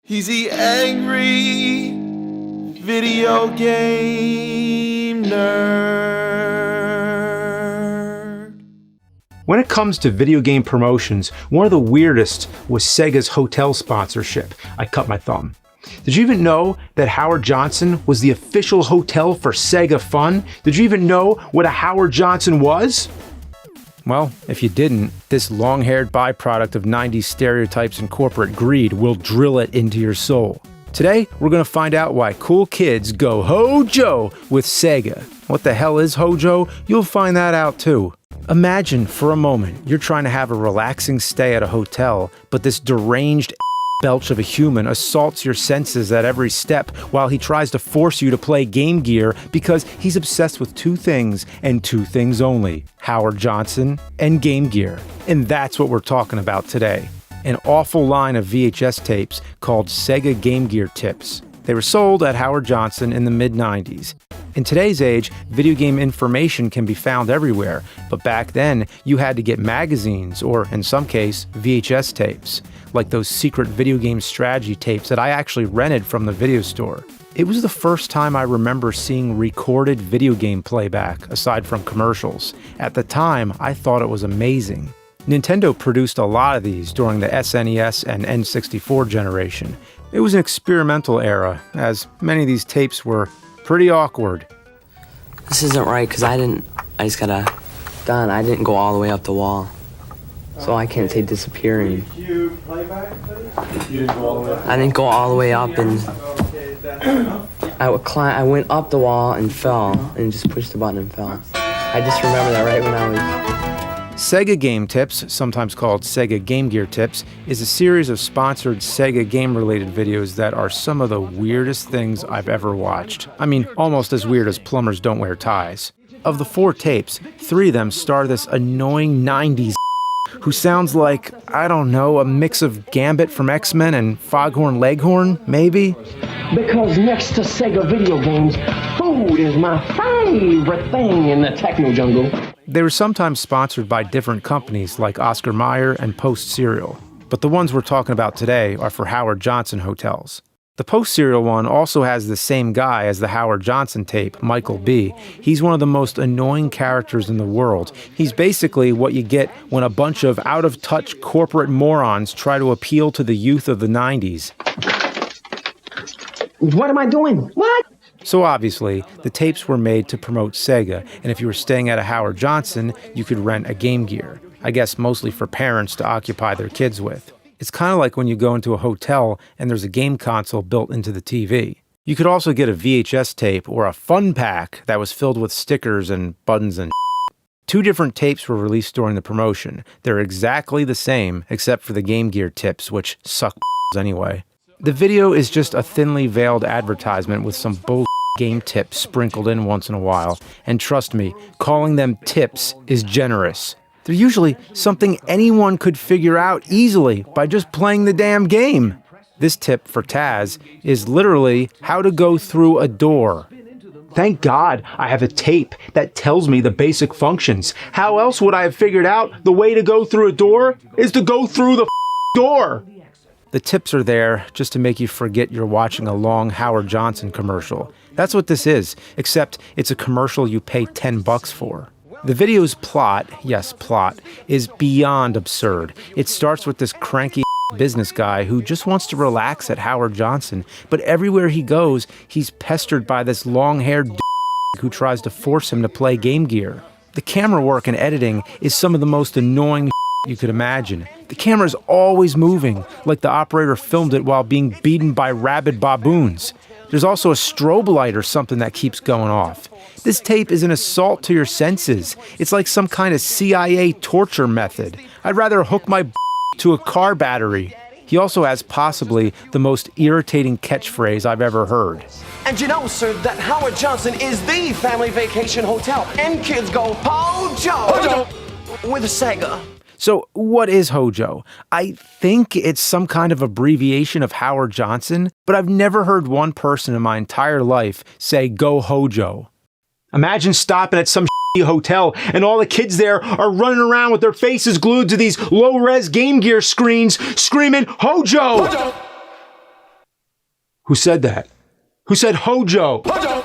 He's the angry video game nerd. When it comes to video game promotions, one of the weirdest was Sega's hotel sponsorship. I cut my thumb. Did you even know that Howard Johnson was the official hotel for Sega Fun? Did you even know what a Howard Johnson was? Well, if you didn't, this long-haired byproduct of 90s stereotypes and corporate greed will drill it into your soul. Today, we're going to find out why cool kids go Hojo with Sega. What the hell is Hojo? You'll find that out too. Imagine for a moment you're trying to have a relaxing stay at a hotel, but this deranged belch of a human assaults your senses at every step while he tries to force you to play Game Gear because he's obsessed with two things and two things only: Howard Johnson and Game Gear. And that's what we're talking about today. An awful line of VHS tapes called Sega Game Gear tips. They were sold at Howard Johnson in the mid-90s. In today's age, video game information can be found everywhere, but back then you had to get magazines or, in some case, VHS tapes, like those secret video game strategy tapes that I actually rented from the video store. It was the first time I remember seeing recorded video game playback, aside from commercials. At the time, I thought it was amazing. Nintendo produced a lot of these during the SNES and N64 generation. It was an experimental era, as many of these tapes were pretty awkward. This isn't right, because I didn't go all the way up the wall. So I can't say disappearing. You playback, buddy? You didn't go all the way up? I didn't go all the way up, and I went up the wall and fell, and just pushed the button and fell. I just remember that right when I was... Sega Game Tips, sometimes called Sega Game Gear Tips, is a series of sponsored Sega game-related videos that are some of the weirdest things I've ever watched. I mean, almost as weird as plumbers don't wear ties. Of the 4 tapes, 3 of them star this annoying 90s who sounds like, I don't know, a mix of Gambit from X-Men and Foghorn Leghorn, maybe? Because next to Sega video games, food is my favorite thing in the techno jungle. They were sometimes sponsored by different companies like Oscar Mayer and Post Cereal, but the ones we're talking about today are for Howard Johnson hotels. The Post Cereal one also has the same guy as the Howard Johnson tape, Michael B. He's one of the most annoying characters in the world. He's basically what you get when a bunch of out-of-touch corporate morons try to appeal to the youth of the 90s. What am I doing? What? So obviously, the tapes were made to promote Sega, and if you were staying at a Howard Johnson, you could rent a Game Gear. I guess mostly for parents to occupy their kids with. It's kind of like when you go into a hotel and there's a game console built into the TV. You could also get a VHS tape or a fun pack that was filled with stickers and buttons and 2 different tapes were released during the promotion. They're exactly the same, except for the Game Gear tips, which suck anyway. The video is just a thinly veiled advertisement with some bull game tips sprinkled in once in a while. And trust me, calling them tips is generous. They're usually something anyone could figure out easily by just playing the damn game. This tip for Taz is literally how to go through a door. Thank God I have a tape that tells me the basic functions. How else would I have figured out the way to go through a door is to go through the door? The tips are there just to make you forget you're watching a long Howard Johnson commercial. That's what this is, except it's a commercial you pay $10 for. The video's plot, yes, plot, is beyond absurd. It starts with this cranky business guy who just wants to relax at Howard Johnson, but everywhere he goes, he's pestered by this long-haired who tries to force him to play Game Gear. The camera work and editing is some of the most annoying you could imagine. The camera's always moving, like the operator filmed it while being beaten by rabid baboons. There's also a strobe light or something that keeps going off. This tape is an assault to your senses. It's like some kind of CIA torture method. I'd rather hook my to a car battery. He also has possibly the most irritating catchphrase I've ever heard. And you know, sir, that Howard Johnson is the family vacation hotel, and kids go Hojo! Hojo! With a Sega. So what is Hojo? I think it's some kind of abbreviation of Howard Johnson, but I've never heard one person in my entire life say go Hojo. Imagine stopping at some hotel and all the kids there are running around with their faces glued to these low-res Game Gear screens screaming Hojo! Hojo! Who said that? Who said Hojo? Hojo!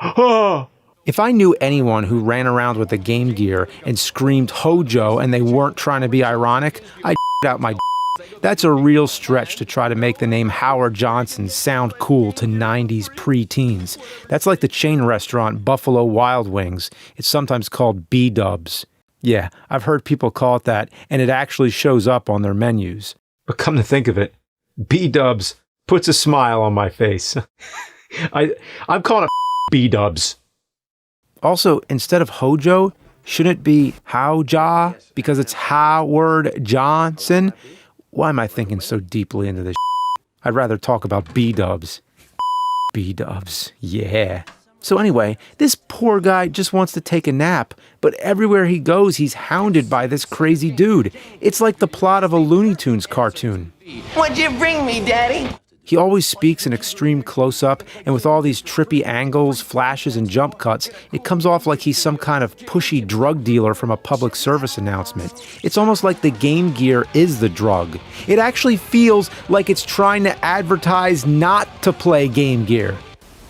Oh. If I knew anyone who ran around with a Game Gear and screamed Hojo and they weren't trying to be ironic, I'd out my. That's a real stretch to try to make the name Howard Johnson sound cool to 90s preteens. That's like the chain restaurant Buffalo Wild Wings. It's sometimes called B-dubs. Yeah, I've heard people call it that, and it actually shows up on their menus. But come to think of it, B-dubs puts a smile on my face. I'm calling it B-dubs. Also, instead of Hojo, shouldn't it be Howja? Because it's Howard Johnson? Why am I thinking so deeply into this? I'd rather talk about B-dubs. B-dubs, yeah. So anyway, this poor guy just wants to take a nap, but everywhere he goes, he's hounded by this crazy dude. It's like the plot of a Looney Tunes cartoon. What'd you bring me, Daddy? He always speaks in extreme close-up, and with all these trippy angles, flashes, and jump cuts, it comes off like he's some kind of pushy drug dealer from a public service announcement. It's almost like the Game Gear is the drug. It actually feels like it's trying to advertise not to play Game Gear.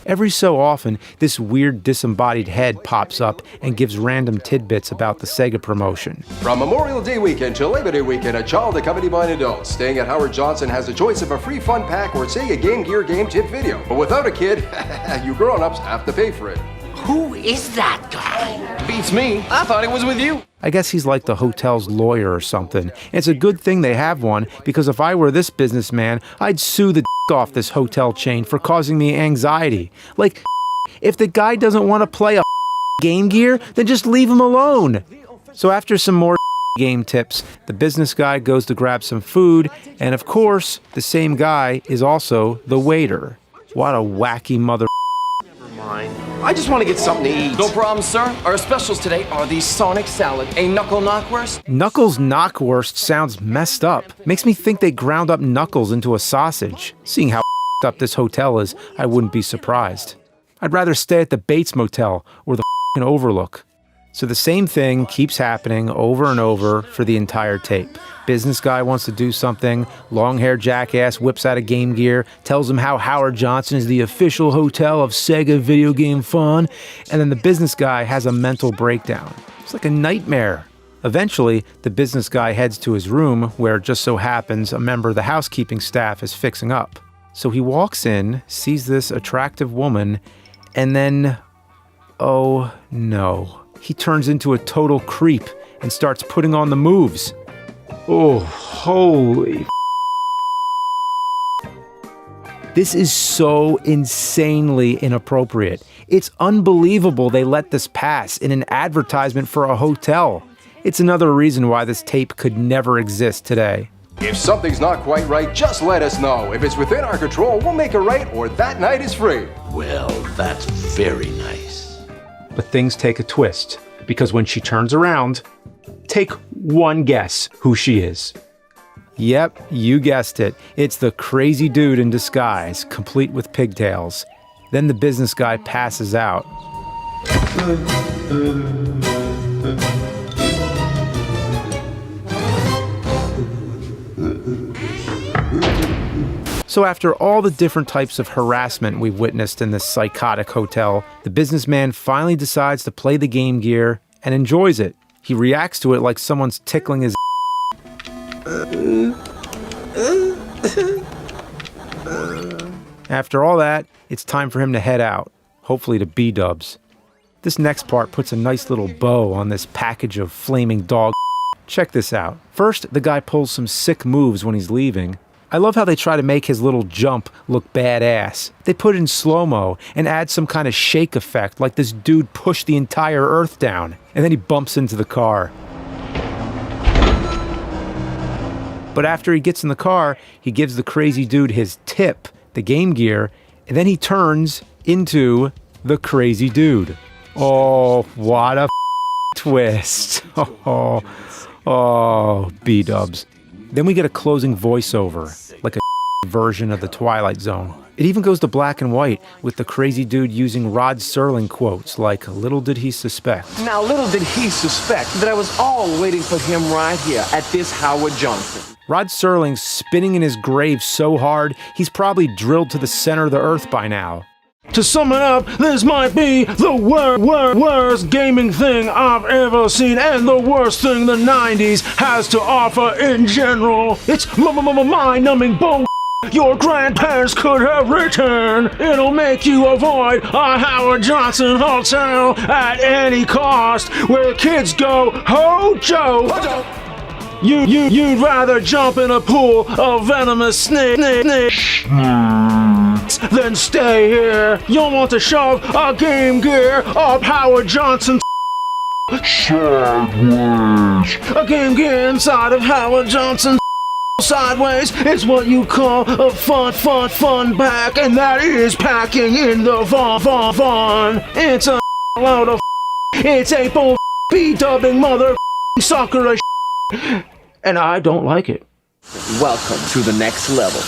Every so often, this weird disembodied head pops up and gives random tidbits about the Sega promotion. From Memorial Day weekend to Labor Day weekend, a child accompanied by an adult staying at Howard Johnson has a choice of a free fun pack or Sega Game Gear game tip video. But without a kid, you grown-ups have to pay for it. Who is that guy? Beats me. I thought it was with you. I guess he's like the hotel's lawyer or something. And it's a good thing they have one, because if I were this businessman, I'd sue the off this hotel chain for causing me anxiety. Like, if the guy doesn't want to play a Game Gear, then just leave him alone. So after some more game tips, the business guy goes to grab some food, and of course, the same guy is also the waiter. What a wacky mother. I just want to get something to eat. No problem, sir. Our specials today are the Sonic Salad, a Knuckle Knockwurst. Knuckles Knockwurst sounds messed up. Makes me think they ground up Knuckles into a sausage. Seeing how up this hotel is, I wouldn't be surprised. I'd rather stay at the Bates Motel or the Overlook. So the same thing keeps happening over and over for the entire tape. Business guy wants to do something, long-haired jackass whips out a Game Gear, tells him how Howard Johnson is the official hotel of Sega video game fun, and then the business guy has a mental breakdown. It's like a nightmare. Eventually, the business guy heads to his room, where it just so happens a member of the housekeeping staff is fixing up. So he walks in, sees this attractive woman, and then, oh no. He turns into a total creep and starts putting on the moves. Oh, holy. This is so insanely inappropriate. It's unbelievable they let this pass in an advertisement for a hotel. It's another reason why this tape could never exist today. If something's not quite right, just let us know. If it's within our control, we'll make it right, or that night is free. Well, that's very nice. But things take a twist, because when she turns around, take one guess who she is. Yep, you guessed it. It's the crazy dude in disguise, complete with pigtails. Then the business guy passes out. So after all the different types of harassment we've witnessed in this psychotic hotel, the businessman finally decides to play the Game Gear and enjoys it. He reacts to it like someone's tickling his After all that, it's time for him to head out, hopefully to B-dubs. This next part puts a nice little bow on this package of flaming dog. Check this out. First, the guy pulls some sick moves when he's leaving. I love how they try to make his little jump look badass. They put it in slow-mo and add some kind of shake effect like this dude pushed the entire earth down. And then he bumps into the car. But after he gets in the car, he gives the crazy dude his tip, the Game Gear, and then he turns into the crazy dude. Oh, what a twist. Oh, B-dubs. Then we get a closing voiceover, like a version of the Twilight Zone. It even goes to black and white, with the crazy dude using Rod Serling quotes like, "Little did he suspect." Now, little did he suspect that I was all waiting for him right here at this Howard Johnson. Rod Serling's spinning in his grave so hard, he's probably drilled to the center of the earth by now. To sum it up, this might be the worst gaming thing I've ever seen, and the worst thing the 90s has to offer in general. It's mind-numbing bull your grandparents could have written. It'll make you avoid a Howard Johnson hotel at any cost, where kids go Hojo. You'd rather jump in a pool of venomous snakes than stay here. You'll want to shove a Game Gear up Howard Johnson's sideways. A Game Gear inside of Howard Johnson's sideways. It's what you call a fun pack, and that is packing in the fun. It's a load of it's a bull B-dubbing mother sucker, and I don't like it. Welcome to the next level.